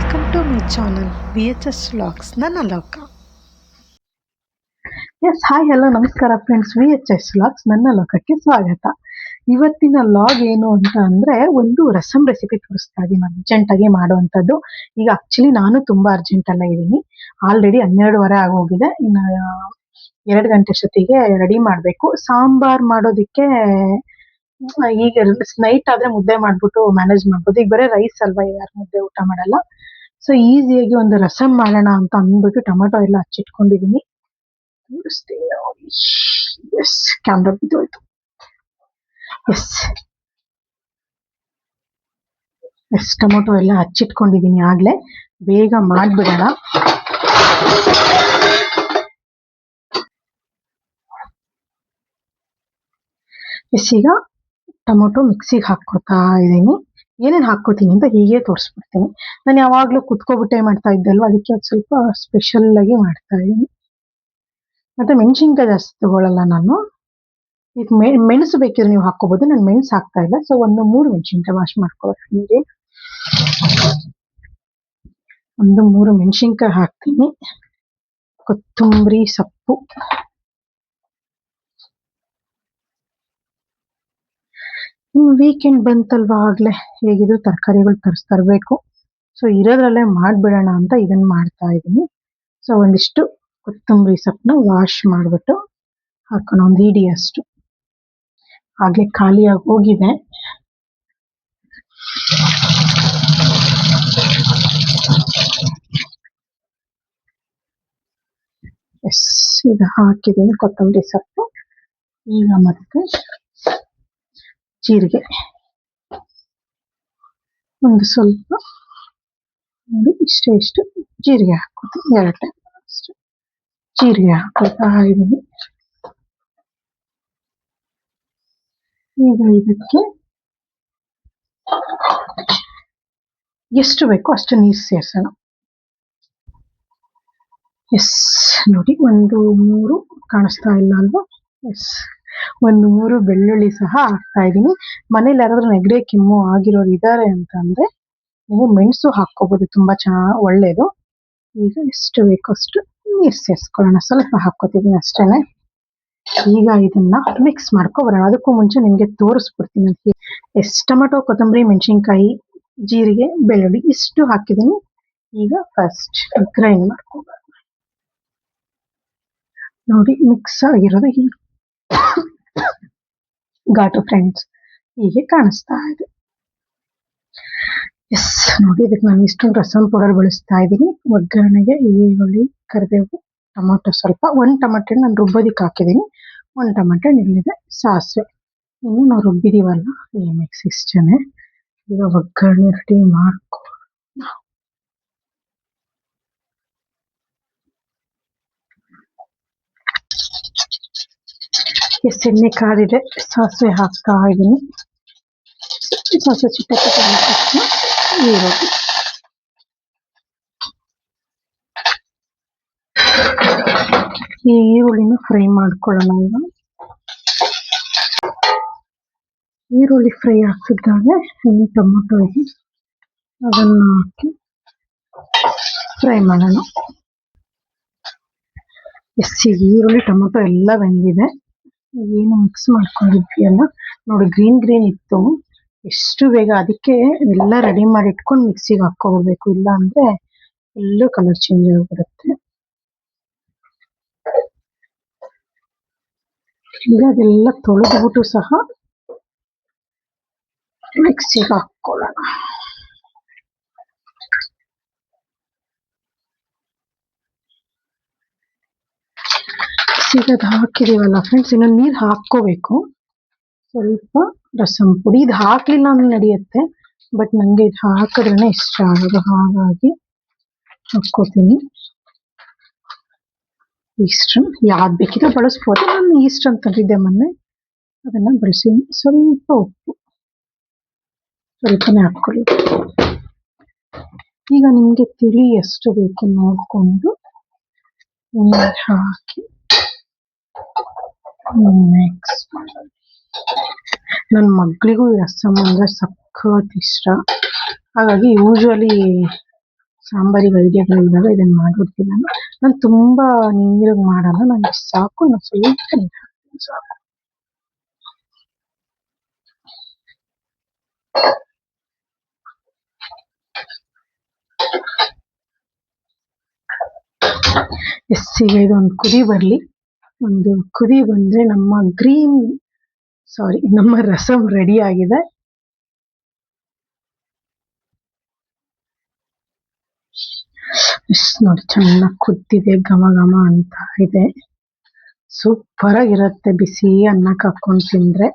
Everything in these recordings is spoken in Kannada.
Welcome to my channel VHS vlogs ನನ್ನ ಲೋಕ. ಎಸ್ ಹಾಯ್ ಹಲೋ ನಮಸ್ಕಾರ ಫ್ರೆಂಡ್ಸ್, VHS ವ್ಲಾಗ್ಸ್ ನನ್ನ ಲೋಕಕ್ಕೆ ಸ್ವಾಗತ. ಇವತ್ತಿನ ಲಾಗ್ ಏನು ಅಂತ ಅಂದ್ರೆ ಒಂದು ರಸಂ ರೆಸಿಪಿ ತೋರಿಸ್ತಾ ಇದ್ದೀನಿ, ಅರ್ಜೆಂಟಾಗಿ ಮಾಡುವಂಥದ್ದು. ಈಗ ಆಕ್ಚುಲಿ ನಾನು ತುಂಬಾ ಅರ್ಜೆಂಟಲ್ಲ ಇದ್ದೀನಿ, ಆಲ್ರೆಡಿ 12:30 ಆಗೋಗಿದೆ. ಇನ್ನು 2 ಗಂಟೆ ಅಷ್ಟೊತ್ತಿಗೆ ರೆಡಿ ಮಾಡಬೇಕು. ಸಾಂಬಾರ್ ಮಾಡೋದಕ್ಕೆ ಈಗ ನೈಟ್ ಆದ್ರೆ ಮುದ್ದೆ ಮಾಡ್ಬಿಟ್ಟು ಮ್ಯಾನೇಜ್ ಮಾಡ್ಬೋದು. ಈಗ ಬರೀ ರೈಸ್ ಅಲ್ವಾ, ಯಾರು ಮುದ್ದೆ ಊಟ ಮಾಡಲ್ಲ. ಸೊ ಈಸಿಯಾಗಿ ಒಂದು ರಸಂ ಮಾಡೋಣ ಅಂತ ಅಂದ್ಬಿಟ್ಟು ಟೊಮೆಟೊ ಎಲ್ಲ ಹಚ್ಚಿಟ್ಕೊಂಡಿದ್ದೀನಿ. ಎಸ್ ಕ್ಯಾಮ್ರಾ ಬಿದ್ದೋಯ್ತು. ಎಸ್ ಟೊಮೆಟೊ ಎಲ್ಲ ಹಚ್ಚಿಟ್ಕೊಂಡಿದ್ದೀನಿ ಆಗ್ಲೇ, ಬೇಗ ಮಾಡ್ಬಿಡೋಣ. ಎಸ್ ಈಗ ಟೊಮೊಟೊ ಮಿಕ್ಸಿಗೆ ಹಾಕ್ಕೋತಾ ಇದ್ದೀನಿ. ಏನೇನು ಹಾಕ್ಕೋತೀನಿ ಅಂತ ಹೀಗೆ ತೋರಿಸ್ಬಿಡ್ತೀನಿ. ನಾನು ಯಾವಾಗಲೂ ಕುತ್ಕೊಬಿಟ್ಟೆ ಮಾಡ್ತಾ ಇದ್ದಲ್ವ, ಅದಕ್ಕೆ ಅದು ಸ್ವಲ್ಪ ಸ್ಪೆಷಲ್ ಆಗಿ ಮಾಡ್ತಾ ಇದ್ದೀನಿ. ಮತ್ತೆ ಮೆಣಸಿನ್ಕಾಯಿ ಜಾಸ್ತಿ ತಗೊಳ್ಳಲ್ಲ ನಾನು. ಈಗ ಮೆಣಸು ಬೇಕಿದ್ರೆ ನೀವು ಹಾಕೋಬಹುದು, ನಾನು ಮೆಣಸು ಹಾಕ್ತಾ ಇಲ್ಲ. ಸೊ 3 ಮೆಣಸಿನ್ಕಾಯಿ ವಾಶ್ ಮಾಡ್ಕೊಳ್ತೀನಿ. 3 ಮೆಣಸಿನ್ಕಾಯಿ ಹಾಕ್ತೀನಿ. ಕೊತ್ತಂಬರಿ ಸೊಪ್ಪು, ವೀಕೆಂಡ್ ಬಂತಲ್ವಾ, ಆಗ್ಲೇ ಹೇಗಿದ್ರು ತರಕಾರಿಗಳು ತರಿಸ್ತಿರ್ಬೇಕು. ಸೊ ಇರೋದ್ರಲ್ಲೇ ಮಾಡ್ಬಿಡೋಣ ಅಂತ ಇದನ್ನ ಮಾಡ್ತಾ ಇದ್ದೀನಿ. ಸೊ ಒಂದಿಷ್ಟು ಕೊತ್ತಂಬರಿ ಸೊಪ್ಪನ್ನ ವಾಶ್ ಮಾಡಿಬಿಟ್ಟು ಹಾಕೋಣ, 1 ಹಿಡಿ ಅಷ್ಟು. ಹಾಗೆ ಖಾಲಿಯಾಗಿ ಹೋಗಿದೆ. ಎಸ್ ಈಗ ಹಾಕಿದ್ದೀನಿ ಕೊತ್ತಂಬರಿ ಸೊಪ್ಪು. ಈಗ ಮತ್ತೆ ಜೀರಿಗೆ, ಒಂದು ಸ್ವಲ್ಪ ನೋಡಿ ಇಷ್ಟು ಜೀರಿಗೆ ಹಾಕೋತೀನಿ. 2 ಟೇಬಲ್ ಅಷ್ಟು ಜೀರಿಗೆ ಹಾಕೋತಾ ಇದ್ದೀನಿ. ಈಗ ಇದಕ್ಕೆ ಎಷ್ಟು ಬೇಕೋ ಅಷ್ಟು ನೀರು ಸೇರಿಸೋಣ. ಎಸ್ ನೋಡಿ, 3 ಕಾಣಿಸ್ತಾ ಇಲ್ಲ ಅಲ್ವಾ? ಎಸ್ 3 ಬೆಳ್ಳುಳ್ಳಿ ಸಹ ಹಾಕ್ತಾ ಇದ್ದೀನಿ. ಮನೇಲಿ ಯಾರಾದ್ರೂ ನೆಗಡಿ ಕೆಮ್ಮು ಆಗಿರೋರು ಇದ್ದಾರೆ ಅಂತಂದ್ರೆ ನೀವು ಮೆಣಸು ಹಾಕೋಬಹುದು, ತುಂಬಾ ಒಳ್ಳೇದು. ಈಗ ಎಷ್ಟು ಬೇಕೋ ಅಷ್ಟು ನೀರು ಸೇರಿಸ್ಕೊಳ್ಳೋಣ. ಸ್ವಲ್ಪ ಹಾಕೋತಿದ್ದೀನಿ ಅಷ್ಟೇನೆ. ಈಗ ಇದನ್ನ ಮಿಕ್ಸ್ ಮಾಡ್ಕೊಬರೋಣ. ಅದಕ್ಕೂ ಮುಂಚೆ ನಿಮ್ಗೆ ತೋರಿಸ್ಬಿಡ್ತೀನಿ. ಎಷ್ಟು ಟೊಮೆಟೊ, ಕೊತ್ತಂಬರಿ, ಮೆಣಸಿನ್ಕಾಯಿ, ಜೀರಿಗೆ, ಬೆಳ್ಳುಳ್ಳಿ ಇಷ್ಟು ಹಾಕಿದ್ದೀನಿ. ಈಗ ಫಸ್ಟ್ ಗ್ರೈಂಡ್ ಮಾಡ್ಕೊಬರೋಣ. ನೋಡಿ ಮಿಕ್ಸ್ ಆಗಿರೋದು ಹೀಗೆ ಘಾಟು ಫ್ರೆಂಡ್ಸ್ ಹೀಗೆ ಕಾಣಿಸ್ತಾ ಇದೆ. ಎಸ್ ನೋಡಿ, ಇದಕ್ಕೆ ನಾನು ಇಷ್ಟೊಂದು ರಸಂ ಪೌಡರ್ ಬಳಸ್ತಾ ಇದ್ದೀನಿ. ಒಗ್ಗರಣೆಗೆ ಈರುಳ್ಳಿ, ಕರಿಬೇವು, ಟೊಮೊಟೊ ಸ್ವಲ್ಪ, 1 ಟೊಮೆಟೊ ನಾನು ರುಬ್ಬೋದಿಕ್ಕೆ ಹಾಕಿದ್ದೀನಿ, 1 ಟೊಮೆಟೊ ಇಲ್ಲಿದೆ, ಸಾಸಿವೆ. ಇನ್ನು ನಾವು ರುಬ್ಬಿದೀವಲ್ಲ ಈ ಮಿಕ್ಸ್ ಇಷ್ಟೇ. ಈಗ ಒಗ್ಗರಣೆ ರೆಡಿ ಮಾಡ್ಕೊ. ಎಷ್ಟು ಎಣ್ಣೆ ಕಾದಿದೆ, ಸಾಸಿವೆ ಹಾಕ್ತಾ ಇದ್ದೀನಿ. ಸಾಸಿವೆ ಚಿಟ್ಟೆ ಈರುಳ್ಳಿ, ಈ ಈರುಳ್ಳಿನ ಫ್ರೈ ಮಾಡ್ಕೊಳ್ಳೋಣ. ಈಗ ಈರುಳ್ಳಿ ಫ್ರೈ ಆಗ್ತಿದ್ದಾಗೆ ಈ ಟೊಮೊಟೊ ಇದೆ, ಅದನ್ನ ಹಾಕಿ ಫ್ರೈ ಮಾಡೋಣ. ಎಸ್ ಈರುಳ್ಳಿ ಟೊಮೊಟೊ ಎಲ್ಲ ಬೆಂದಿದೆ. ಏನು ಮಿಕ್ಸ್ ಮಾಡ್ಕೊಂಡಿದ್ವಿ ಅಲ್ಲ ನೋಡಿ, ಗ್ರೀನ್ ಇತ್ತು. ಎಷ್ಟು ಬೇಗ ಅದಕ್ಕೆ ಎಲ್ಲ ರೆಡಿ ಮಾಡಿ ಇಟ್ಕೊಂಡು ಮಿಕ್ಸಿಗೆ ಹಾಕೋಬೇಕು, ಇಲ್ಲ ಅಂದ್ರೆ ಎಲ್ಲೂ ಕಲರ್ ಚೇಂಜ್ ಆಗಿಬಿಡುತ್ತೆ. ಈಗ ಅದೆಲ್ಲ ತೊಳೆದ್ಬಿಟ್ಟು ಸಹ ಮಿಕ್ಸಿಗೆ ಹಾಕೊಳ್ಳೋಣ. ಈಗ ಅದು ಹಾಕಿದೀವಲ್ಲ ಫ್ರೆಂಡ್ಸ್, ಇನ್ನು ನೀರು ಹಾಕೋಬೇಕು. ಸ್ವಲ್ಪ ರಸಂ ಪುಡಿ, ಇದು ಹಾಕ್ಲಿಲ್ಲ ಅಂದ್ರೆ ನಡೆಯುತ್ತೆ, ಬಟ್ ನಂಗೆ ಇದು ಹಾಕಿದ್ರೇನೆ ಇಷ್ಟ ಆಗೋದು, ಹಾಗಾಗಿ ಹಾಕೋತೀನಿ. ಈಸ್ಟರ್ನ್ ಯಾವ್ದು ಬೇಕಿದ್ರೆ ಬಳಸ್ಬೋದು, ನಾನು ಈಸ್ಟರ್ನ್ ತಂದಿದ್ದೆ ಮೊನ್ನೆ, ಅದನ್ನ ಬಳಸಿದ್ದೀನಿ. ಸ್ವಲ್ಪ ಉಪ್ಪು ಸ್ವಲ್ಪನೇ ಹಾಕೊಳ್ಳಿ. ಈಗ ನಿಮ್ಗೆ ತಿಳಿ ಎಷ್ಟು ಬೇಕು ನೋಡ್ಕೊಂಡು ನೀರು ಹಾಕಿ ಮಿಕ್ಸ್ ಮಾಡಿ. ನನ್ನ ಮಗಳಿಗೂ ರಸಂ ಅಂದ್ರೆ ಸಖತ್ ಇಷ್ಟ, ಹಾಗಾಗಿ ಯೂಶುವಲಿ ಸಾಂಬಾರಿಗೆ ಐಡಿಯಾಗಳಿದ್ದಾಗ ಇದನ್ನು ಮಾಡ್ಬಿಡ್ತೀನಿ ನಾನು ತುಂಬ ನೀರಿಗೆ ಮಾಡಲ್ಲ, ನನಗೆ ಸಾಕು, ನಾನು ಸ್ವಲ್ಪ ನೀರು ಹಾಕ್ತೀನಿ ಸಾಕು. ಈಗ ಇದೊಂದು ಕುದಿ ಬರಲಿ. ಒಂದು ಕುದಿ ಬಂದರೆ ನಮ್ಮ ರಸಂ ರೆಡಿ ಆಗಿದೆ. ನೋಡಿ ಚೆನ್ನಾಗಿ ಕುದ್ದಿದೆ, ಘಮ ಘಮ ಅಂತ ಇದೆ. ಸೂಪರ್ ಆಗಿರುತ್ತೆ ಬಿಸಿ ಅನ್ನಕ್ಕೆ ಹಾಕೊಂಡು ತಿಂದ್ರೆ.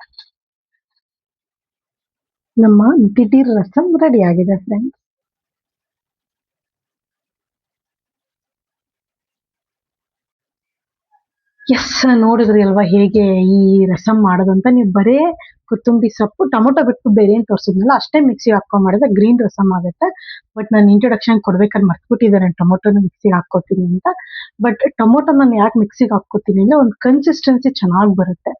ನಮ್ಮ ದಿಢೀರ್ ರಸಂ ರೆಡಿ ಆಗಿದೆ ಫ್ರೆಂಡ್ಸ್. ಎಸ್, ನೋಡಿದ್ರಿ ಅಲ್ವಾ ಹೇಗೆ ಈ ರಸಂ ಮಾಡೋದು ಅಂತ. ನೀವು ಬರೇ ಕೊತ್ತಂಬರಿ ಸೊಪ್ಪು ಟೊಮೊಟೊ ಬಿಟ್ಟು ಬೇರೆ ಏನು ತೋರಿಸಿದ್ನಲ್ಲ ಅಷ್ಟೇ ಮಿಕ್ಸಿಗೆ ಹಾಕೊಂಡು ಮಾಡಿದ್ರೆ ಗ್ರೀನ್ ರಸಂ ಆಗುತ್ತೆ. ಬಟ್ ನಾನು ಇಂಟ್ರೊಡಕ್ಷನ್ ಕೊಡ್ಬೇಕಾದ್ರೆ ಮರ್ತ್ಬಿಟ್ಟಿದ್ದಾರೆ ಟೊಮೊಟೊನ ಮಿಕ್ಸಿಗೆ ಹಾಕ್ಕೋತೀನಿ ಅಂತ. ಬಟ್ ಟೊಮೊಟೊ ನಾನು ಯಾಕೆ ಮಿಕ್ಸಿಗೆ ಹಾಕ್ಕೋತೀನಿ ಅಂದರೆ ಒಂದು ಕನ್ಸಿಸ್ಟೆನ್ಸಿ ಚೆನ್ನಾಗಿ ಬರುತ್ತೆ.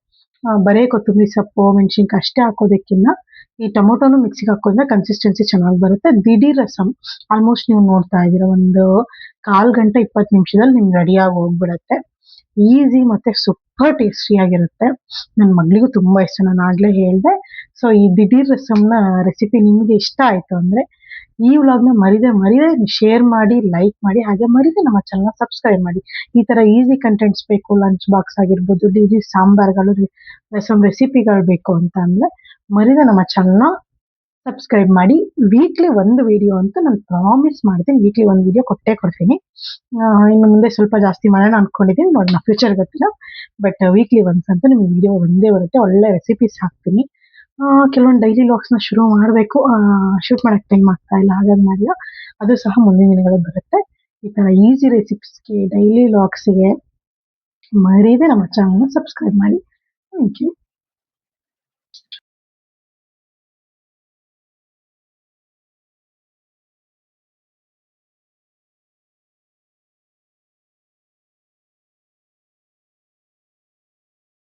ಬರೇ ಕೊತ್ತಂಬರಿ ಸೊಪ್ಪು ಮೆಣಸಿನ್ಕಾಯಿ ಅಷ್ಟೇ ಹಾಕೋದಕ್ಕಿಂತ ಈ ಟೊಮೊಟೊನು ಮಿಕ್ಸಿಗೆ ಹಾಕೋದ್ರೆ ಕನ್ಸಿಸ್ಟೆನ್ಸಿ ಚೆನ್ನಾಗಿ ಬರುತ್ತೆ. ದಿಢೀರ್ ರಸಂ ಆಲ್ಮೋಸ್ಟ್ ನೀವು ನೋಡ್ತಾ ಇದ್ದೀರಾ, ಒಂದು 1/4 ಗಂಟೆ 20 ನಿಮಿಷದಲ್ಲಿ ನಿಮ್ಗೆ ರೆಡಿಯಾಗಿ ಹೋಗ್ಬಿಡತ್ತೆ. ಈಸಿ ಮತ್ತೆ ಸೂಪರ್ ಟೇಸ್ಟಿಯಾಗಿರುತ್ತೆ. ನನ್ನ ಮಗಳಿಗೂ ತುಂಬ ಇಷ್ಟ, ನಾನು ಆಗಲೇ ಹೇಳಿದೆ. ಸೊ ಈ ದಿಢೀರ್ ರಸಂನ ರೆಸಿಪಿ ನಿಮಗೆ ಇಷ್ಟ ಆಯಿತು ಅಂದರೆ ಈ ವ್ಲಾಗ್ನ ಮರಿದೆ ಶೇರ್ ಮಾಡಿ, ಲೈಕ್ ಮಾಡಿ, ಹಾಗೆ ಮರಿದೆ ನಮ್ಮ ಚಾನಲ್ನ ಸಬ್ಸ್ಕ್ರೈಬ್ ಮಾಡಿ. ಈ ಥರ ಈಸಿ ಕಂಟೆಂಟ್ಸ್ ಬೇಕು, ಲಂಚ್ ಬಾಕ್ಸ್ ಆಗಿರ್ಬೋದು, ಈಸಿ ಸಾಂಬಾರ್ಗಳು, ರಸಂ ರೆಸಿಪಿಗಳು ಬೇಕು ಅಂತ ಅಂದರೆ ಮರಿದೆ ನಮ್ಮ ಚಾನಲ್ನ ಸಬ್ಸ್ಕ್ರೈಬ್ ಮಾಡಿ. ವೀಕ್ಲಿ ಒಂದು ವಿಡಿಯೋ ಅಂತೂ ನಾನು ಪ್ರಾಮಿಸ್ ಮಾಡ್ತೀನಿ, ವೀಕ್ಲಿ ಒಂದು ವಿಡಿಯೋ ಕೊಟ್ಟೇ ಕೊಡ್ತೀನಿ. ಇನ್ನು ಮುಂದೆ ಸ್ವಲ್ಪ ಜಾಸ್ತಿ ಮಾಡೋಣ ಅಂದ್ಕೊಂಡಿದ್ದೀನಿ, ನೋಡೋಣ ಫ್ಯೂಚರ್ ಗೊತ್ತಿಲ್ಲ. ಬಟ್ ವೀಕ್ಲಿ ಒನ್ಸ್ ಅಂತೂ ನಿಮಗೆ ವಿಡಿಯೋ ಒಂದೇ ಬರುತ್ತೆ, ಒಳ್ಳೆ ರೆಸಿಪೀಸ್ ಹಾಕ್ತೀನಿ. ಕೆಲವೊಂದು ಡೈಲಿ ವ್ಲಾಗ್ಸ್ನ ಶುರು ಮಾಡಬೇಕು, ಶೂಟ್ ಮಾಡೋಕ್ಕೆ ಟೈಮ್ ಆಗ್ತಾ ಇಲ್ಲ, ಹಾಗಾಗಿ ಮಾಡಿಲ್ಲ. ಅದು ಸಹ ಮುಂದಿನ ದಿನಗಳಲ್ಲಿ ಬರುತ್ತೆ. ಈ ಥರ ಈಸಿ ರೆಸಿಪೀಸ್ಗೆ, ಡೈಲಿ ವ್ಲಾಗ್ಸ್ಗೆ ಮರೀದೆ ನಮ್ಮ ಚಾನಲ್ನ ಸಬ್ಸ್ಕ್ರೈಬ್ ಮಾಡಿ. Thank you.